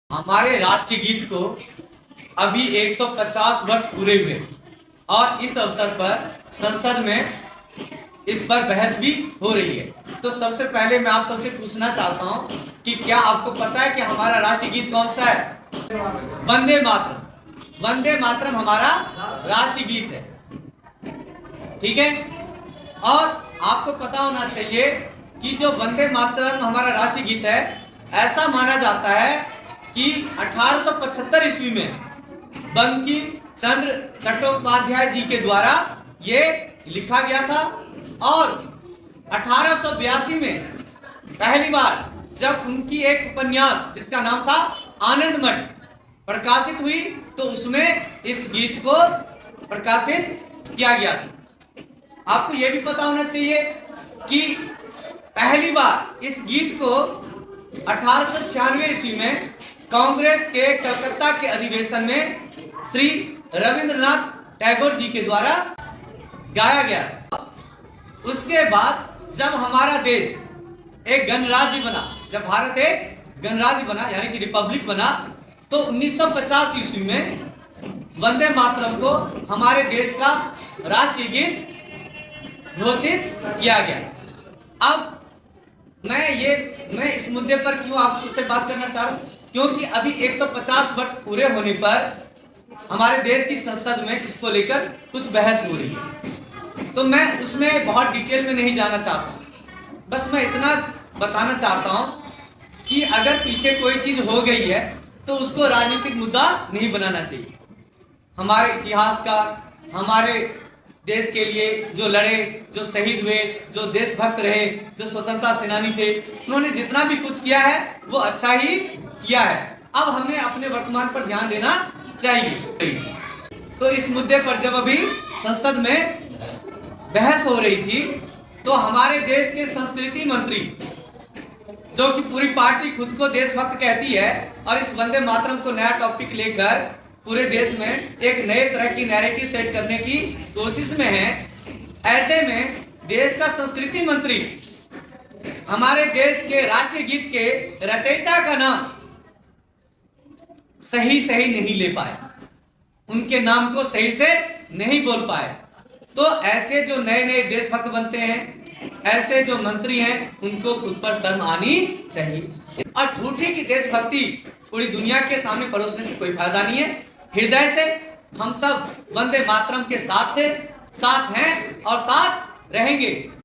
हमारे राष्ट्रीय गीत को अभी 150 वर्ष पूरे हुए और इस अवसर पर संसद में इस पर बहस भी हो रही है। तो सबसे पहले मैं आप सबसे पूछना चाहता हूं कि क्या आपको पता है कि हमारा राष्ट्रीय गीत कौन सा है? वंदे मातरम। वंदे मातरम हमारा राष्ट्रीय गीत है, ठीक है। और आपको पता होना चाहिए कि जो वंदे मातरम हमारा राष्ट्रीय गीत है, ऐसा माना जाता है कि 1875 ईस्वी में बंकिम चंद्र चट्टोपाध्याय जी के द्वारा ये लिखा गया था और 1882 में पहली बार जब उनकी एक उपन्यास जिसका नाम था आनंद मठ प्रकाशित हुई तो उसमें इस गीत को प्रकाशित किया गया था। आपको यह भी पता होना चाहिए कि पहली बार इस गीत को 1896 ईस्वी में कांग्रेस के कलकत्ता के अधिवेशन में श्री रविंद्रनाथ टैगोर जी के द्वारा गाया गया। उसके बाद जब हमारा देश एक गणराज्य बना, जब भारत एक गणराज्य बना यानी कि रिपब्लिक बना, तो 1950 ईस्वी में वंदे मातरम को हमारे देश का राष्ट्रीय गीत घोषित किया गया। अब मैं इस मुद्दे पर क्यों आपसे बात करना चाह रहा हूं, क्योंकि अभी 150 वर्ष पूरे होने पर हमारे देश की संसद में इसको लेकर कुछ बहस हो रही है। तो मैं उसमें बहुत डिटेल में नहीं जाना चाहता हूं, बस मैं इतना बताना चाहता हूं कि अगर पीछे कोई चीज हो गई है तो उसको राजनीतिक मुद्दा नहीं बनाना चाहिए। हमारे इतिहास का, हमारे देश के लिए जो लड़े, जो शहीद हुए, जो देशभक्त रहे, जो स्वतंत्रता सेनानी थे, उन्होंने जितना भी कुछ किया है वो अच्छा ही किया है। अब हमें अपने वर्तमान पर ध्यान देना चाहिए। तो इस मुद्दे पर जब अभी संसद में बहस हो रही थी तो हमारे देश के संस्कृति मंत्री, जो कि पूरी पार्टी खुद को देशभक्त कहती है और इस वंदे मातरम को नया टॉपिक लेकर पूरे देश में एक नए तरह की नैरेटिव सेट करने की कोशिश में है, ऐसे में देश का संस्कृति मंत्री हमारे देश के राष्ट्रीय गीत के रचयिता का नाम सही नहीं ले पाए, उनके नाम को सही से नहीं बोल पाए। तो ऐसे जो नए देशभक्त बनते हैं, ऐसे जो मंत्री हैं, उनको खुद पर शर्म आनी चाहिए। और झूठी की देशभक्ति पूरी दुनिया के सामने परोसने से कोई फायदा नहीं है। हृदय से हम सब वंदे मातरम के साथ थे, साथ हैं और साथ रहेंगे।